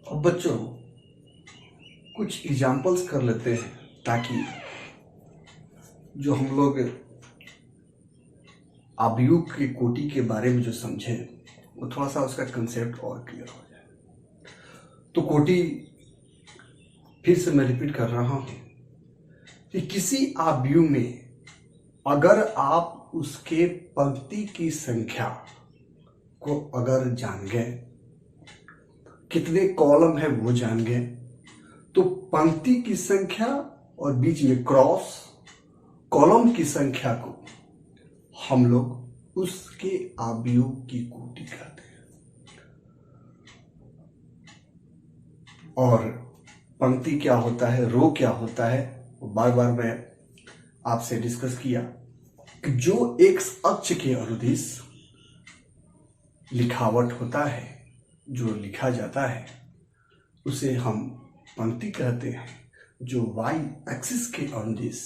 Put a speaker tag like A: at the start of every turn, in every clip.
A: अब बच्चों कुछ एग्जाम्पल्स कर लेते हैं ताकि जो हम लोग आबयूक की कोटि के बारे में जो समझे वो थोड़ा सा उसका कंसेप्ट और क्लियर हो जाए। तो कोटि फिर से मैं रिपीट कर रहा हूं कि किसी आबयू में अगर आप उसके पंक्ति की संख्या को अगर जान गए, कितने कॉलम है वो जान गए, तो पंक्ति की संख्या और बीच में क्रॉस कॉलम की संख्या को हम लोग उसके आबयूक की कोटि कहते हैं। और पंक्ति क्या होता है, रो क्या होता है, वो बार बार मैं आपसे डिस्कस किया कि जो एक अक्ष के अनुदिश लिखावट होता है, जो लिखा जाता है, उसे हम पंक्ति कहते हैं। जो वाई एक्सिस के अनुदिश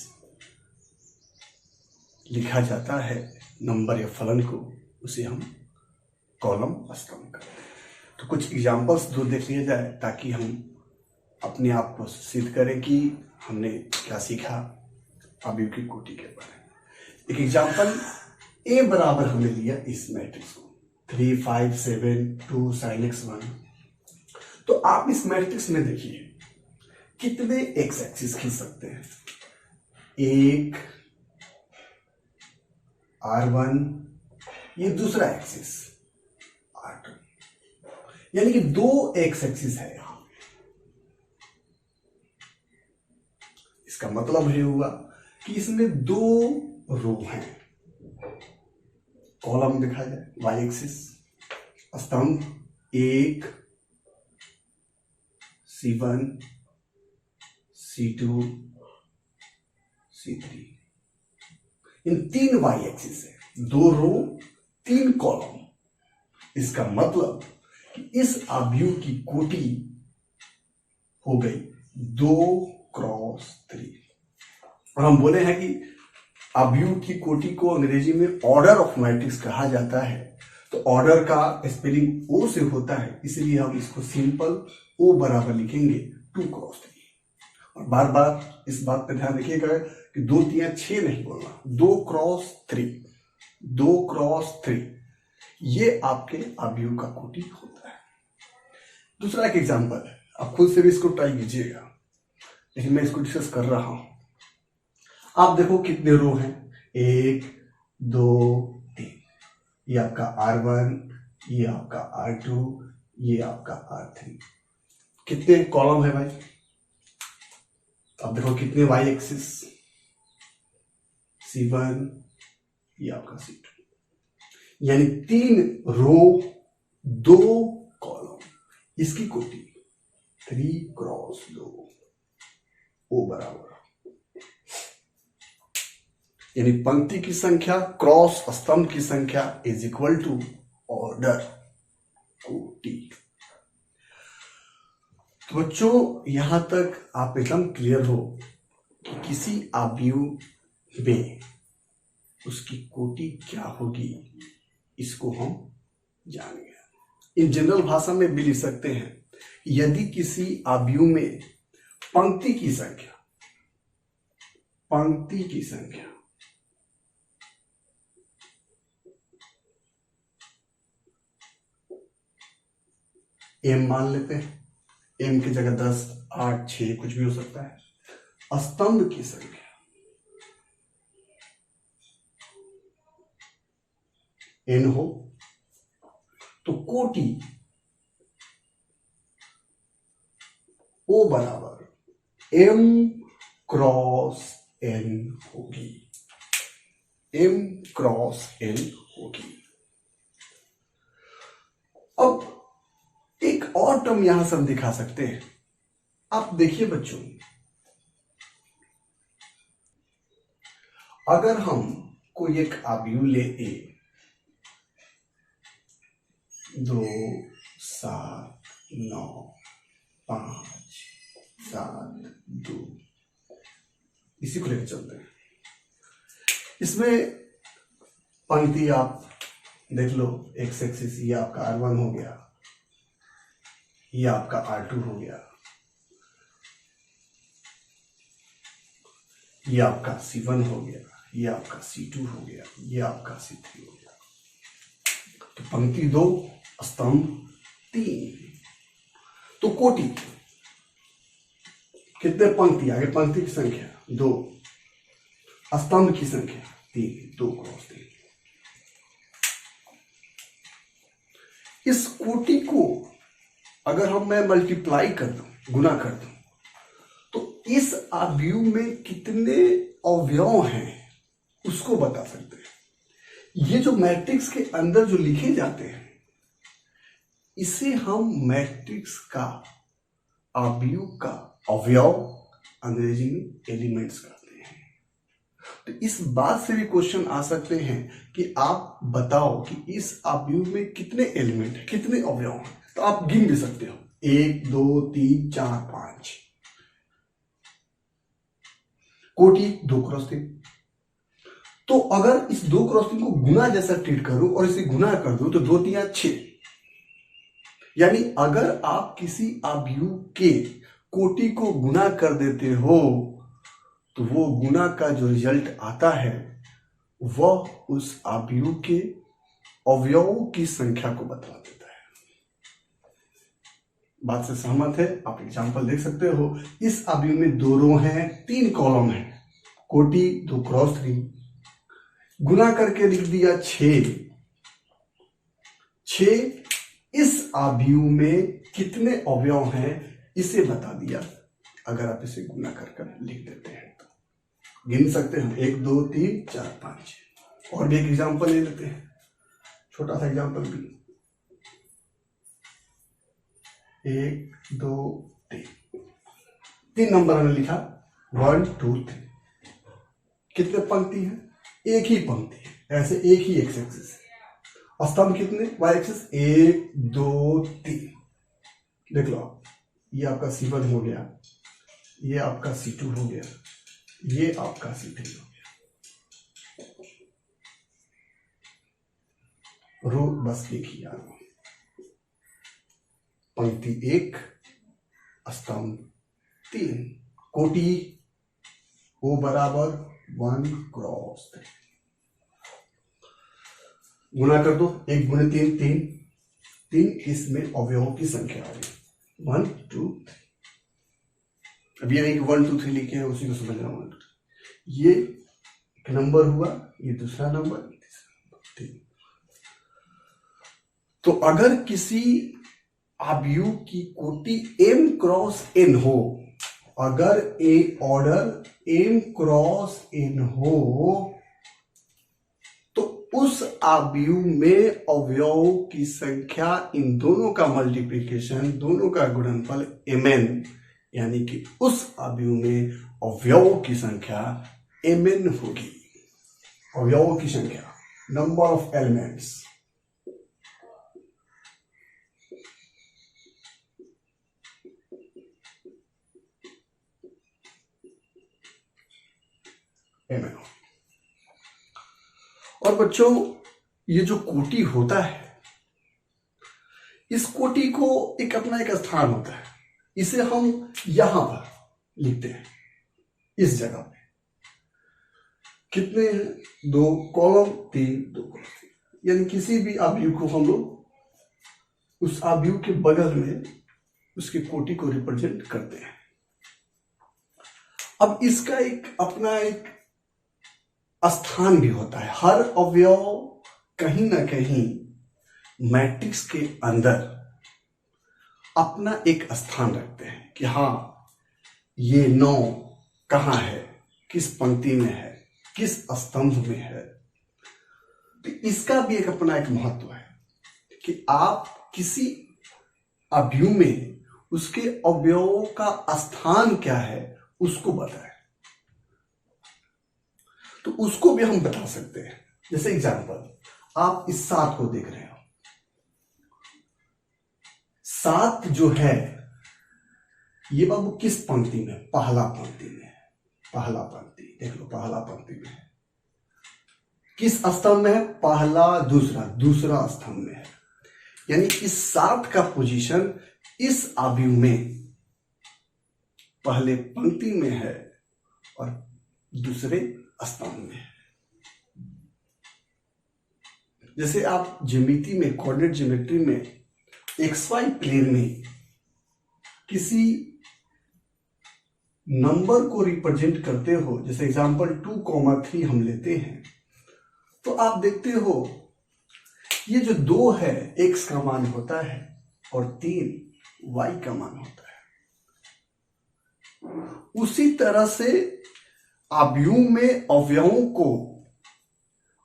A: लिखा जाता है नंबर या फलन को, उसे हम कॉलम स्तंभ कहते हैं। तो कुछ एग्जाम्पल्स दो देख लिया जाए ताकि हम अपने आप को सिद्ध करें कि हमने क्या सीखा आबयू की कोटि के बारे में। एक एग्जाम्पल ए बराबर हमने लिया इस मैट्रिक्स को 3 5 7 2 sin x 1। तो आप इस मैट्रिक्स में देखिए कितने एक्स एक्सिस खींच सकते हैं। एक R1, ये दूसरा एक्सिस R2, यानी कि दो एक्स एक्सिस है यहां। इसका मतलब ये हुआ कि इसमें दो रो हैं। कॉलम दिखा जाए वाई एक्सिस, स्तंभ एक C1 C2 C3, इन तीन वाई एक्सिस है, दो रो तीन कॉलम। इसका मतलब कि इस आबयू की कोटि हो गई 2x3। और हम बोले हैं कि आबयू की कोटि को अंग्रेजी में ऑर्डर ऑफ मैट्रिक्स कहा जाता है। तो ऑर्डर का स्पेलिंग ओ से होता है, इसलिए हम इसको सिंपल ओ बराबर लिखेंगे 2x3। और बार बार इस बात पे ध्यान रखिएगा कि 2 3 6 नहीं बोलना, 2x3, 2x3, ये आपके आबयू का कोटि होता है। दूसरा एक एग्जांपल है, आप खुद से भी इसको ट्राई कीजिएगा, लेकिन मैं इसको डिस्कस कर रहा हूं। आप देखो कितने रो हैं, 1 2 3, ये आपका R1, ये आपका R2, ये आपका R3। कितने कॉलम है भाई? अब देखो कितने वाई एक्सिस, C1, ये आपका C2, यानी 3 रो 2 कॉलम। इसकी कोटि 3x2 ओ बराबर, यानी पंक्ति की संख्या क्रॉस स्तंभ की संख्या इज इक्वल टू ऑर्डर कोटि। तो बच्चों यहां तक आप एकदम क्लियर हो कि किसी आबयू में उसकी कोटि क्या होगी, इसको हम जान गए। इन जनरल भाषा में भी लिख सकते हैं, यदि किसी आबयू में पंक्ति की संख्या m मान लेते हैं, m की जगह 10 8 6 कुछ भी हो सकता है। स्तंभ की संख्या n हो तो कोटि O बराबर m क्रॉस n होगी, m क्रॉस n होगी। अब एक और टर्म यहां से हम दिखा सकते हैं। आप देखिए बच्चों, अगर हम कोई एक आबयू ले A 2 7 9 5 7 2, इसी को लेकर चलते हैं। इसमें पंक्ति आप देख लो, एक्स एक्सिस ये आपका R1 हो गया, ये आपका R2 हो गया, ये आपका C1 हो गया, ये आपका C2 हो गया, ये आपका C3 हो गया। तो पंक्ति 2, स्तंभ 3। तो कोटि कितने पंक्ति आगे, पंक्ति की संख्या 2, स्तंभ की संख्या 3, 2 क्रॉस 3। इस कोटि को अगर मैं मल्टीप्लाई कर दूं, गुना कर दूं, तो इस आव्यूह में कितने अवयव हैं उसको बता सकते हैं। ये जो मैट्रिक्स के अंदर जो लिखे जाते हैं, इसे हम मैट्रिक्स का आव्यूह का अवयव अंग्रेजी में एलिमेंट्स कहते हैं। तो इस बात से भी क्वेश्चन आ सकते हैं कि आप बताओ कि इस आव्यूह में कितने एलिमेंट हैं, कितने अवयव हैं। तो आप गिन भी सकते हो, 1 2 3 4 5। कोटि 2 क्रॉस 3। तो अगर इस 2 क्रॉस 3 को गुना जैसा ट्रीट करूं और इसे गुना कर दूं तो 2 3 6। यानी अगर आप किसी आव्यूह के कोटि को गुना कर देते हो तो वो गुना का जो रिजल्ट आता है वह उस आव्यूह के अवयवों की संख्या को बता देता है। बात से सहमत है? आप एग्जांपल देख सकते हो। इस आव्यूह में 2 रो हैं, 3 कॉलम हैं। कोटि 2 क्रॉस 3, गुना करके लिख दिया 6। 6 इस आव्यूह में कितने अवयव हैं इसे बता दिया। अगर आप इसे गुना कर लिख देते हैं तो गिन सकते हैं 1 2 3 4 5। और भी एक एग्जांपल ले लेते हैं, छोटा सा एग्जांपल भी। 1 2 3 नंबर हमने लिखा 1 2 3। कितने पंक्ति है? एक ही पंक्ति है, ऐसे एक ही एक्स एक्सिस है। स्तंभ कितने? Y axis 1 2 3। देख लो आप, ये आपका C1 हो गया, ये आपका C2 हो गया, ये आपका C3 हो गया। रो बस एक ही आ रहा, पंक्ति 1 स्तंभ 3। कोटि O बराबर 1 क्रॉस 3। गुना कर दो, 1 गुणे 3 3। 3 इसमें अवयवों की संख्या आ गई 1 2 3। अब ये नहीं कि 1 2 3 लिखे हैं उसी को समझना। 1 2 3 ये एक नंबर हुआ, ये दूसरा नंबर, तीसरा नंबर, 3। तो अगर किसी आव्यूह की कोटि m क्रॉस n हो, अगर ए ऑर्डर m क्रॉस n हो तो उस आव्यूह में अवयवों की संख्या, इन दोनों का मल्टीप्लिकेशन, दोनों का गुणनफल mn, यानी कि उस आव्यूह में अवयवों की संख्या mn होगी। अवयवों की संख्या, नंबर ऑफ एलिमेंट्स। mn। और बच्चों, ये जो कोटि होता है, इस कोटि को एक अपना एक स्थान होता है। इसे हम यहां पर लिखते हैं, इस जगह पे। कितने हैं? 2 कॉलम 3 2 कॉलम 3। यानी किसी भी आव्यूह को हम लोग उस आव्यूह के बगल में उसके कोटि को रिप्रेजेंट करते हैं। अब इसका एक अपना एक स्थान भी होता है। हर अवयव कहीं ना कहीं मैट्रिक्स के अंदर अपना एक स्थान रखते हैं कि हाँ, ये 9 कहाँ है, किस पंक्ति में है, किस स्तंभ में है। तो इसका भी एक अपना एक महत्व है कि आप किसी आव्यूह में उसके अवयवों का स्थान क्या है उसको बताएं। तो उसको भी हम बता सकते हैं। जैसे एग्जांपल, आप इस 7 को देख रहे हो। 7 जो है ये बाबू किस पंक्ति में? पहला पंक्ति में। पहला पंक्ति देख लो, पहला पंक्ति में है। किस स्तंभ में है? पहला दूसरा स्तंभ में है। यानी इस 7 का पोजीशन इस आव्यूह में पहले पंक्ति में है और दूसरे स्तंभ में है। जैसे आप ज्यामिति में, कोऑर्डिनेट ज्योमेट्री में XY प्लेन में किसी नंबर को रिप्रेजेंट करते हो, जैसे एग्जांपल 2,3 हम लेते हैं, तो आप देखते हो ये जो 2 है x का मान होता है और 3 y का मान होता है। उसी तरह से आव्यूह में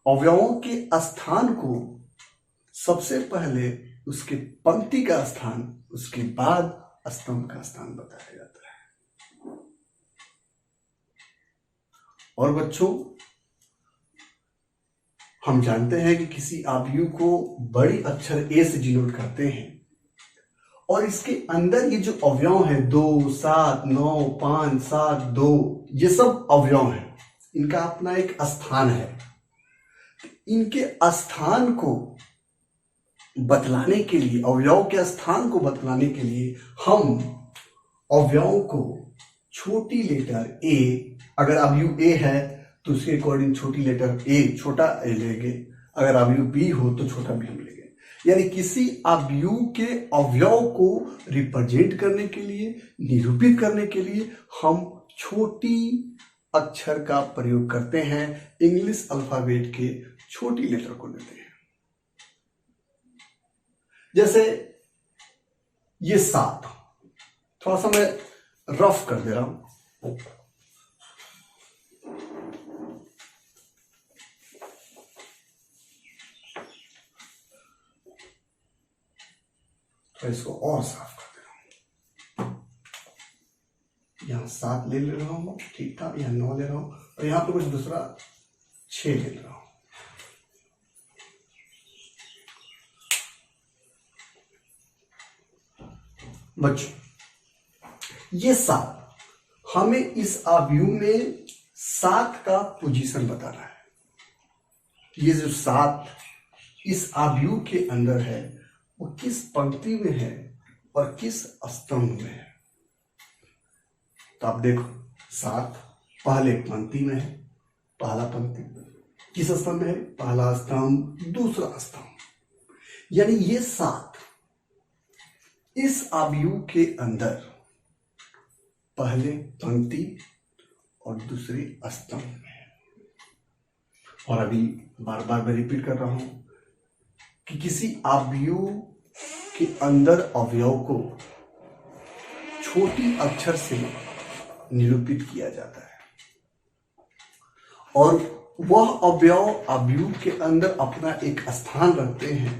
A: अवयवों के स्थान को सबसे पहले उसके पंक्ति का स्थान, उसके बाद स्तंभ का स्थान बताया जाता है। और बच्चों, हम जानते हैं कि किसी आव्यूह को बड़ी अक्षर A से डिनोट करते हैं और इसके अंदर ये जो अवयव है 2, 7, 9, 5, 7, 2, ये सब अवयव हैं। इनका अपना एक स्थान है। इनके स्थान को बतलाने के लिए, अवयव के स्थान को बतलाने के लिए हम अवयव को छोटी लेटर A, अगर अवयव A है तो उसके अकॉर्डिंग छोटी लेटर A, छोटा a लेंगे। अगर अवयव B हो तो छोटा b हम लेंगे। यानी किसी अवयव के अवयव को रिप्रेजेंट करने के लिए, निरूपित करने के लिए हम छोटी अक्षर का प्रयोग करते हैं। इंग्लिश अल्फाबेट के छोटी लेटर को लेते हैं। जैसे ये 7, थोड़ा सा मैं रफ कर दे रहा हूं। तो इसको और साफ कर दे रहा हूं। यहां 7 ले रहा हूं, ठीक था। यहां 9 ले रहा हूं और यहां पे कुछ दूसरा 6 ले रहा हूं। बच्चों, ये 7 हमें इस आव्यूह में 7 का पोजीशन बताना है। ये जो 7 इस आव्यूह के अंदर है वो किस पंक्ति में है और किस स्तंभ में है। तो आप देखो 7 पहले पंक्ति में है, पहला पंक्ति। किस स्तंभ में है? पहला स्तंभ, दूसरा स्तंभ। यानी ये 7 इस आव्यूह के अंदर पहले पंक्ति और दूसरे स्तंभ में है। और अभी बार बार मैं रिपीट कर रहा हूं कि किसी आव्यूह के अंदर अवयव को छोटी अक्षर से निरूपित किया जाता है और वह अवयव आव्यूह के अंदर अपना एक स्थान रखते हैं।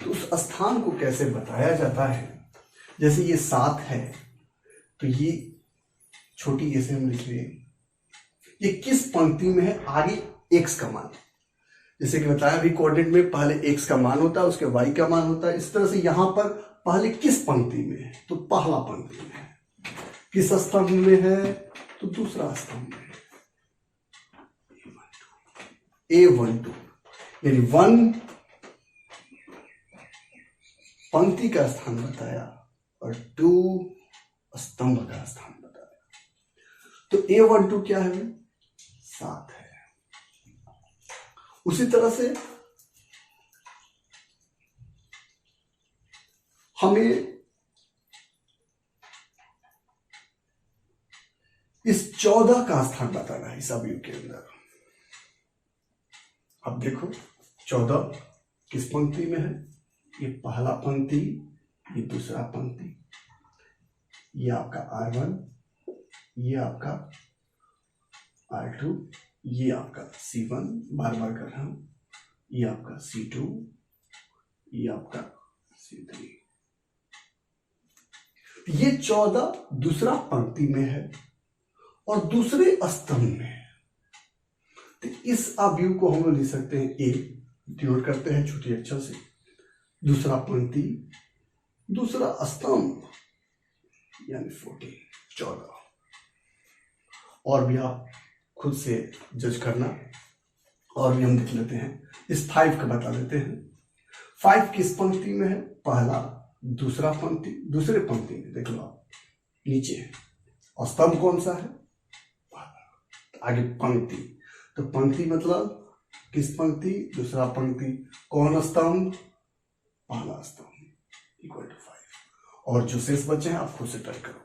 A: तो उस स्थान को कैसे बताया जाता है? जैसे ये 7 है तो ये छोटी ए से हम लिख रहे हैं। ये किस पंक्ति में है? आगे x का मान, जैसे कि बताया अभी कोऑर्डिनेट में पहले x का मान होता है, उसके y का मान होता है। इस तरह से यहां पर पहले किस पंक्ति में है? तो पहला पंक्ति में है। किस स्तंभ में है? तो दूसरा स्तंभ में है। A12 यानी 1 पंक्ति का स्थान बताया और 2 स्तंभ का स्थान बताया। तो A12 क्या है? 7 है। उसी तरह से हमें इस 14 का स्थान बताना है इस अवयव के अंदर। अब देखो 14 किस पंक्ति में है? ये पहला पंक्ति, ये दूसरा पंक्ति, ये आपका R1, ये आपका R2, ये आपका C1, बार बार कर रहा हूं, ये आपका C2, ये आपका C3। ये 14 दूसरा पंक्ति में है और दूसरे स्तंभ में है। तो इस अवयव को हम लोग लिख सकते हैं A, डिनोट करते हैं छोटी अक्षर से, दूसरा पंक्ति, दूसरा स्तंभ, यानी 14। और भी आप खुद से जज करना। और भी हम देख लेते हैं। इस 5 का बता देते हैं। 5 किस पंक्ति में है? पहला दूसरा पंक्ति, दूसरे पंक्ति में देख लो आप नीचे है, और स्तंभ कौन सा है? आगे पंक्ति, तो पंक्ति मतलब किस पंक्ति? दूसरा पंक्ति। कौन स्तंभ? पहला स्तंभ इक्वल टू 5। और जो शेष बचे हैं आप खुद से ट्राई करो।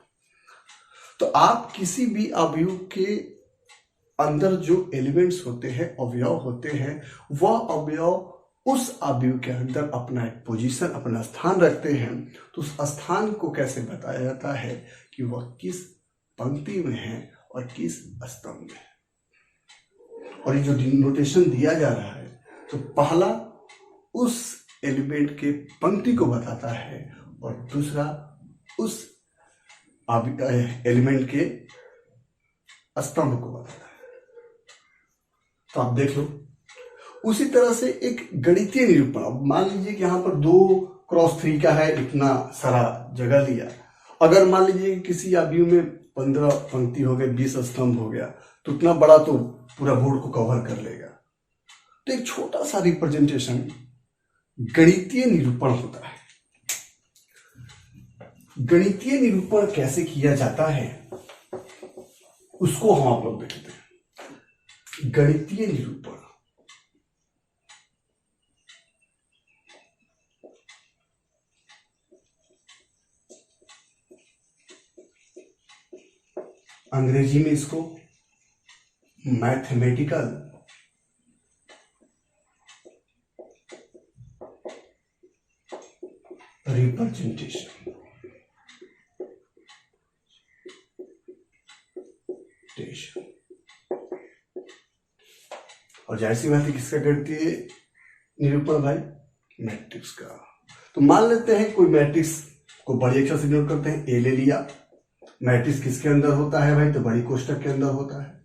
A: तो आप किसी भी अवयव के अंदर जो एलिमेंट्स होते हैं, अवयव होते हैं, वह अवयव उस अवयव के अंदर अपना एक पोजीशन, अपना स्थान रखते हैं। तो उस स्थान को कैसे बताया जाता है कि वह किस पंक्ति में है और किस स्तंभ में है। और ये जो नोटेशन दिया जा रहा है, तो पहला उस एलिमेंट के पंक्ति को बताता है और दूसरा उस एलिमेंट के स्तंभ को बताता है। तो आप देख लो, उसी तरह से एक गणितीय निरूपण। अब मान लीजिए कि यहाँ पर 2x3 का है, इतना सारा जगह लिया। अगर मान लीजिए कि किसी अवयव में 15 पंक्ति हो गए, 20 स्तंभ हो गया, तो उतना बड़ा तो पूरा बोर्ड को कवर कर लेगा। तो एक छोटा सा रिप्रेजेंटेशन गणितीय निरूपण होता है। गणितीय निरूपण कैसे किया जाता है उसको हम आप लोग देखते हैं। गणितीय निरूपण, अंग्रेजी में इसको मैथमेटिकल रिप्रेजेंटेशन, और जाहिर सी बात है किसका गणितीय निरूपण भाई? मैट्रिक्स का। तो मान लेते हैं कोई मैट्रिक्स को बड़ी अक्षर से नोट करते हैं, ए ले लिया। मैट्रिक्स किसके अंदर होता है भाई? तो बड़ी कोष्टक के अंदर होता है।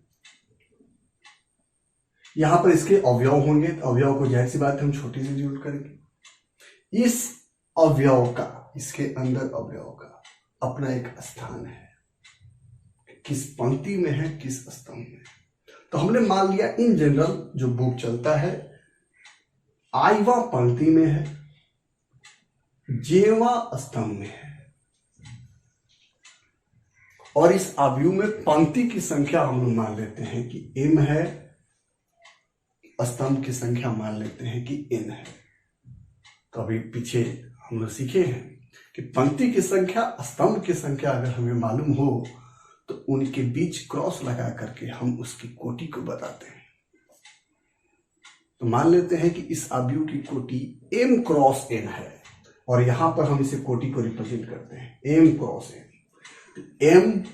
A: यहां पर इसके अवयव होंगे, तो अवयव को जाहिर सी बात है हम छोटी से नोट करेंगे। इस अवयव का, इसके अंदर अवयव का अपना एक स्थान है, किस पंक्ति में है, किस स्तंभ में। तो हमने मान लिया इन जनरल जो बुक चलता है, आईवा पंक्ति में है, जेवा स्तंभ में है। और इस अवयव में पंक्ति की संख्या हम लोग मान लेते हैं कि m है, स्तंभ की संख्या मान लेते हैं कि n है। तो अभी पीछे हम लोग सीखे हैं कि पंक्ति की संख्या, स्तंभ की संख्या अगर हमें मालूम हो तो उनके बीच क्रॉस लगा करके हम उसकी कोटि को बताते हैं। तो मान लेते हैं कि इस अवयव की कोटि m क्रॉस n है, और यहां पर हम इसे कोटि को रिप्रेजेंट करते हैं m क्रॉस n। तो m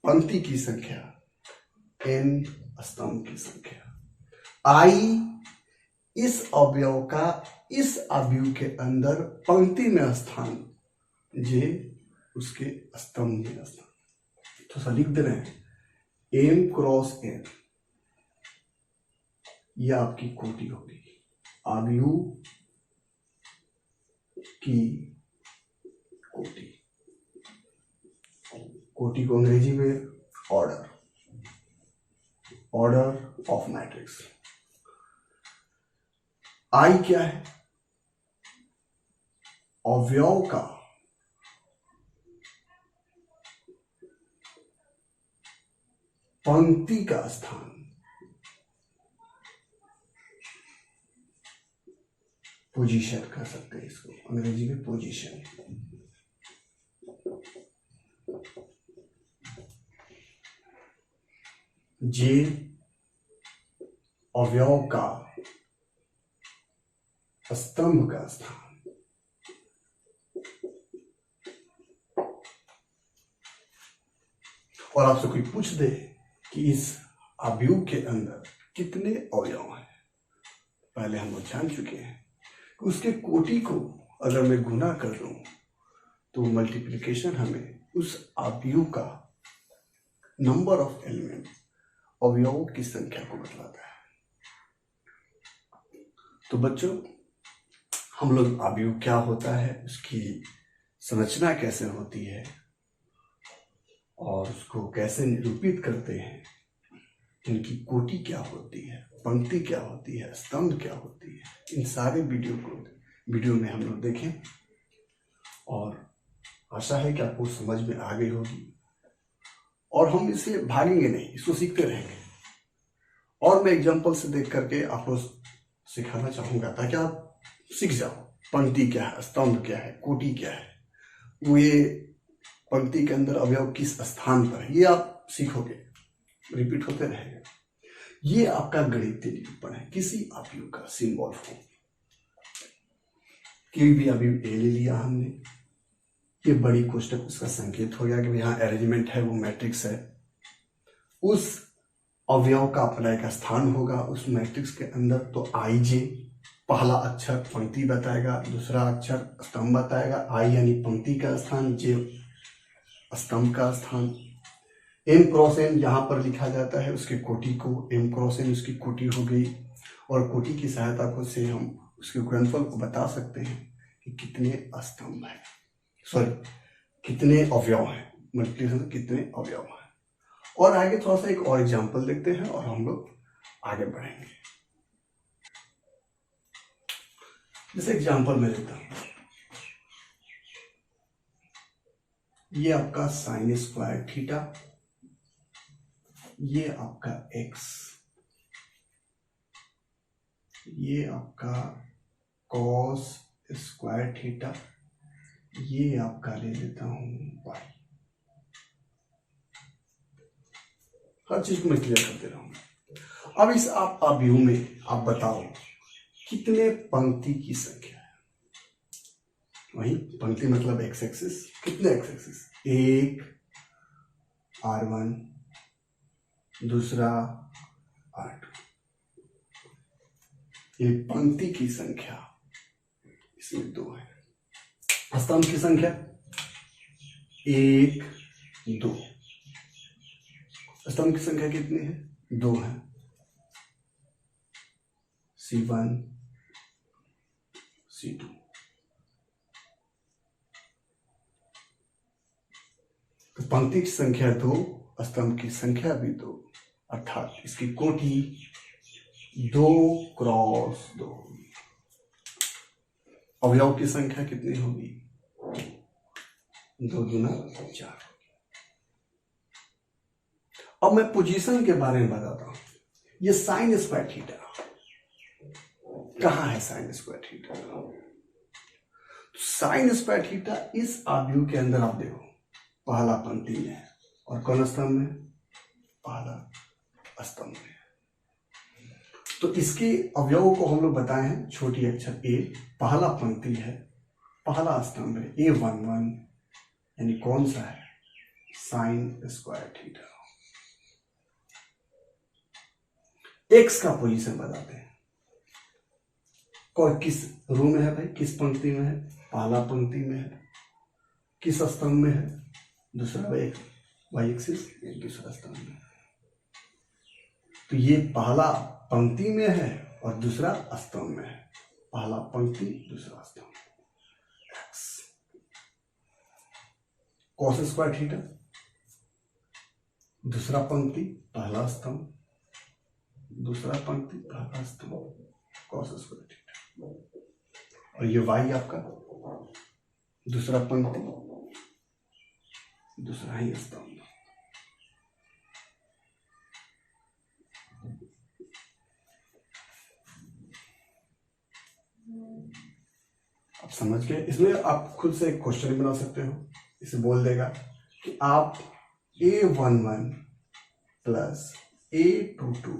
A: पंक्ति की संख्या, n स्तंभ की संख्या, I इस अवयव का इस अवयव के अंदर पंक्ति में स्थान, j उसके स्तंभ में स्थान। तो सर लिख दे रहे हैं m क्रॉस n, यह आपकी कोटि होगी, अवयव की कोटि। कोटि को अंग्रेजी में ऑर्डर, ऑर्डर ऑफ मैट्रिक्स। आई क्या है? अवयव का पंक्ति का स्थान, पोजीशन कह सकते हैं इसको, अंग्रेजी में पोजीशन। जे अवयव का स्तंभ का स्थान। और आपसे कोई पूछ दे कि इस अवयव के अंदर कितने अवयव हैं, पहले हम लोग जान चुके हैं कि उसके कोटि को अगर मैं गुना कर दूं तो मल्टीप्लिकेशन हमें उस अवयव का नंबर ऑफ एलिमेंट, अवयवों की संख्या को बतलाता है। तो बच्चों, हम लोग अवयव क्या होता है, उसकी संरचना कैसे होती है और उसको कैसे निरूपित करते हैं, इनकी कोटि क्या होती है, पंक्ति क्या होती है, स्तंभ क्या होती है, इन सारे वीडियो में हम लोग देखें। और आशा है कि आपको समझ में आ गई होगी और हम इसे भागेंगे नहीं, इसको सीखते रहेंगे। और मैं एग्जाम्पल से देख करके आपको सिखाना चाहूंगा ताकि आप सीख जाओ पंक्ति क्या है, स्तंभ क्या है, कोटि क्या है, वो ये पंक्ति के अंदर अवयव किस स्थान पर है, ये आप सीखोगे, रिपीट होते रहेगा। ये आपका गणितीय निरूपण है किसी अवयव का सिंबल फॉर्म। कोई भी अवयव ए ले लिया हमने, ये बड़ी कोष्टक उसका संकेत हो गया कि यहाँ अरेंजमेंट है, वो मैट्रिक्स है। उस अवयव का अपना एक स्थान होगा उस मैट्रिक्स के अंदर, तो आई जे पहला अक्षर पंक्ति बताएगा, दूसरा अक्षर स्तंभ बताएगा। आई यानी पंक्ति का स्थान, जे स्तंभ का स्थान। एम क्रॉस एन जहां पर लिखा जाता है उसके कोटि को, एम क्रॉस एन उसकी कोटि हो गई। और कोटि की सहायता को से हम उसके गुणनफल को बता सकते हैं कि कितने स्तंभ है, सॉरी कितने अवयव हैं, मल्टीप्लिकेशन कितने अवयव हैं। और आगे थोड़ा सा एक और एग्जांपल देखते हैं और हम लोग आगे बढ़ेंगे। जैसे एग्जांपल में लेता हूं, ये आपका साइन स्क्वायर थीटा, ये आपका x, ये आपका कॉस स्क्वायर थीटा, ये आपका ले लेता हूं y। हर चीज को मैं क्लियर करते रहूंगा। अब इस आप अवयव में आप बताओ कितने पंक्ति की संख्या है। वही पंक्ति मतलब एक्स एक्सिस, कितने एक्स एक्सिस, एक R1, दूसरा R2। ये पंक्ति की संख्या, इसमें 2 है। स्तंभ की संख्या 1, 2। स्तंभ की संख्या कितनी है, 2 है। C1, C2। तो पंक्ति की संख्या 2, स्तंभ की संख्या भी 2, अर्थात इसकी कोटि 2 क्रॉस 2 होगी। अवयव की संख्या कितनी होगी, 2 दूना 4। अब मैं पोजीशन के बारे में बताता हूं। ये साइन स्क्वायर थीटा कहां है, sign square theta, sign square theta इस अवयव के अंदर आप देखो पहला पंक्ति में है और कौन स्तंभ में, पहला स्तंभ में। तो इसके अवयवों को हम लोग बताए हैं, छोटी अक्षर ए, पहला पंक्ति है, पहला स्तंभ है, A11 यानी कौन सा है, साइन स्क्वायर थीटा। एक्स का पोजीशन बताते हैं, कौन किस रो में है भाई, किस पंक्ति में है, पहला पंक्ति में है, किस स्तंभ में है, दूसरा वाई एक्सिस, दूसरा स्तंभ में। तो ये पहला पंक्ति में है और दूसरा स्तंभ में है, पहला पंक्ति दूसरा स्तंभ। एक्स कॉस स्क्वायर थीटा, दूसरा पंक्ति पहला स्तंभ, दूसरा पंक्ति पहला स्तंभ, कॉस स्क्वायर थीटा। और ये वाई आपका दूसरा पंक्ति दूसरा ही स्तंभ। आप समझ गए। इसमें आप खुद से एक क्वेश्चन बना सकते हो, इसे बोल देगा कि आप A11 प्लस A22,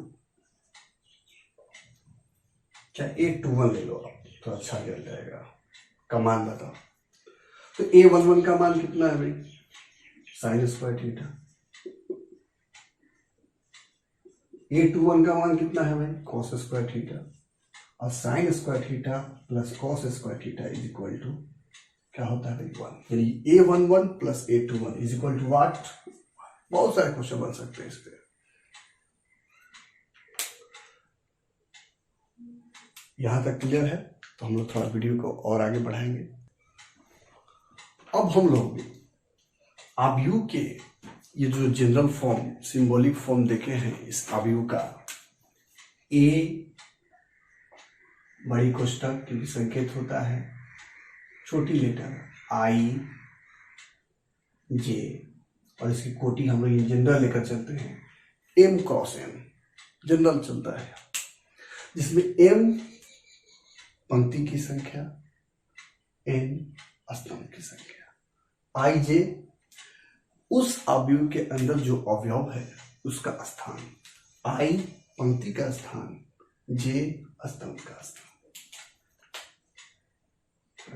A: क्या A21 ले लो आप तो अच्छा मिल जाएगा, का मान बताओ। तो A11 का मान कितना है भाई, साइन स्क्वायर थीटा। A21 का मान कितना है भाई, कॉस स्क्वायर थीटा। और sine square theta plus cos square theta is equal to क्या होता है भाई 1, यानी A11 plus A21 is equal to what. बहुत सारे क्वेश्चन बन सकते हैं इस पे। यहां तक क्लियर है, तो हम लोग थोड़ा वीडियो को और आगे बढ़ाएंगे। अब हम लोग अवयव के ये जो जनरल फॉर्म, सिंबॉलिक फॉर्म देखे हैं इस अवयव का, ए बड़ी कोष्टक क्योंकि संकेत होता है, छोटी लेटर आई जे, और इसकी कोटि हम लोग जनरल लेकर चलते हैं, एम क्रॉस एन जनरल चलता है, जिसमें एम पंक्ति की संख्या, एन स्तंभ की संख्या। आई जे उस अवयव के अंदर जो अवयव है उसका स्थान, आई पंक्ति का स्थान, जे स्तंभ का स्थान।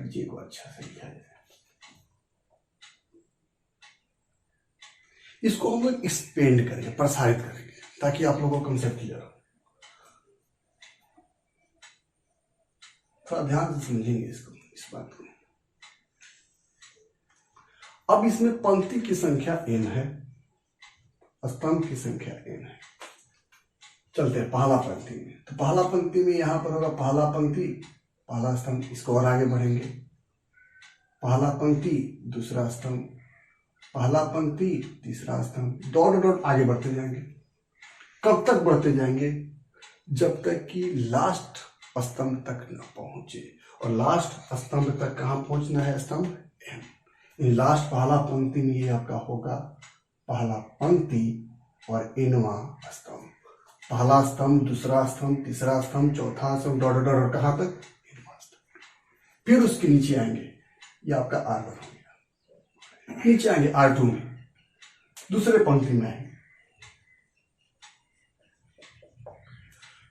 A: जे को अच्छा से लिखा जाए। इसको हम लोग एक्सपेंड करेंगे, प्रसारित करेंगे, ताकि आप लोगों को कंसेप्ट क्लियर हो। थोड़ा ध्यान से समझेंगे इसको, इस बात को। अब इसमें पंक्ति की संख्या n है, स्तंभ की संख्या n है। चलते हैं पहला पंक्ति में। तो पहला पंक्ति में यहां पर होगा पहला पंक्ति, पहला स्तंभ। इसको और आगे बढ़ेंगे, पहला पंक्ति, दूसरा स्तंभ, पहला पंक्ति, तीसरा स्तंभ, डॉट डॉट आगे बढ़ते जाएंगे। कब तक बढ़ते जाएंगे? जब तक कि लास्ट स्तंभ तक न पहुंचे। और लास्ट स्तंभ तक कहां पहुंचना है? स्तंभ एन। लास्ट पहला पंक्ति में ये आपका होगा पहला पंक्ति और एनवां स्तंभ। पहला स्तंभ, दूसरा स्तंभ, तीसरा स्तंभ, चौथा स्तंभ, डॉट डॉट डॉट कहां तक? एनवां स्तंभ। फिर उसके नीचे आएंगे, ये आपका R1 हो गया। नीचे आएंगे R2 में, दूसरे पंक्ति में आएंगे।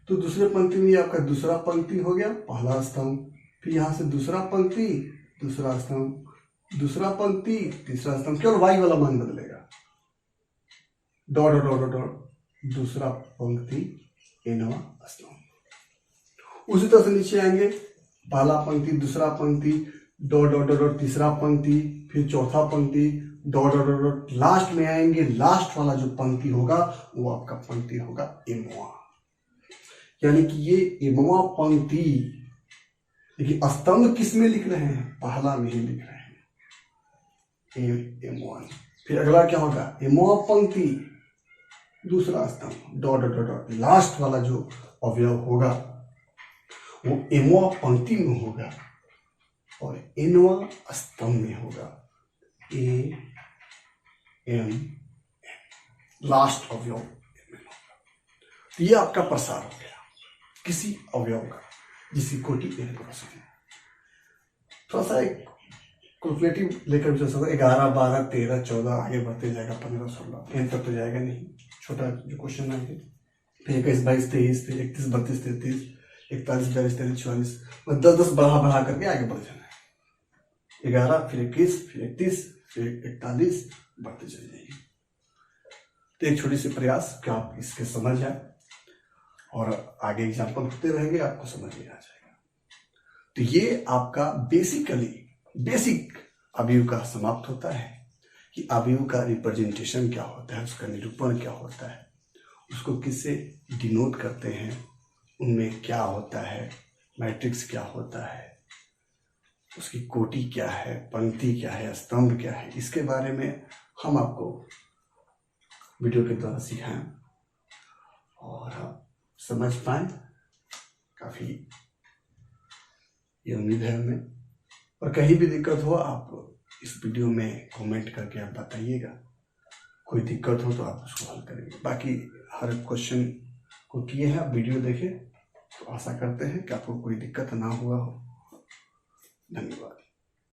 A: तो दूसरे पंक्ति में ये आपका दूसरा पंक्ति हो गया, पहला स्तंभ। फिर यहां से दूसरा पंक्ति, दूसरा स्तंभ, दूसरा पंक्ति, तीसरा स्तंभ। केवल वाई वाला मान बदलेगा, डॉट डॉट डॉट डॉट, दूसरा पंक्ति, एनवां स्तंभ। उसी तरह से नीचे आएंगे, पहला पंक्ति, दूसरा पंक्ति, डॉट डॉट डॉट, तीसरा पंक्ति, फिर चौथा पंक्ति, डॉट डॉट डॉट, लास्ट में आएंगे। लास्ट वाला जो पंक्ति होगा वो आपका पंक्ति होगा एमवा। यानी कि ये एमवा पंक्ति, देखिए स्तंभ किस में लिख रहे हैं? पहला में ही लिख रहे हैं, M1। फिर अगला क्या होगा? एमवा पंक्ति, दूसरा स्तंभ, डॉट डॉट डॉट, लास्ट वाला जो अवयव होगा वो एमवा पंक्ति में होगा और एनवा स्तंभ में होगा, ए एम एन, लास्ट अवयव में होगा। तो ये आपका प्रसार हो गया किसी अवयव का, जिसकी कोटि एन क्रॉस एन। थोड़ा सा एक कैलकुलेटिव लेकर भी चल सकता है, 11, 12, 13, 14 आगे बढ़ते जाएगा, 15, 16 एन तक तो जाएगा नहीं। छोटा जो क्वेश्चन आएंगे, फिर 21, 22, 23, फिर 31, 32, 33, 41, 42, 43, 44, 10 बढ़ा करके आगे बढ़ जाना है। 11, फिर 21, फिर 31, फिर 41, बढ़ते चले जाइए। तो एक छोटी सी प्रयास कि आप इसके समझ जाए और आगे एग्जाम्पल होते रहेंगे, आपको समझ में आ जाएगा। तो ये आपका बेसिक अवयव का समाप्त होता है कि अवयव का रिप्रेजेंटेशन क्या होता है, उसका निरूपण क्या होता है, उसको किससे डिनोट करते हैं, उनमें क्या होता है, मैट्रिक्स क्या होता है, उसकी कोटि क्या है, पंक्ति क्या है, स्तंभ क्या है, इसके बारे में हम आपको वीडियो के द्वारा सिखाएं और समझ पाए। काफी ये उम्मीद है हमें। और कहीं भी दिक्कत हो आप इस वीडियो में कमेंट करके आप बताइएगा। कोई दिक्कत हो तो आप उसको हल करेंगे। बाकी हर क्वेश्चन को किए हैं, आप वीडियो देखें तो आशा करते हैं कि आपको कोई दिक्कत ना हुआ हो। धन्यवाद।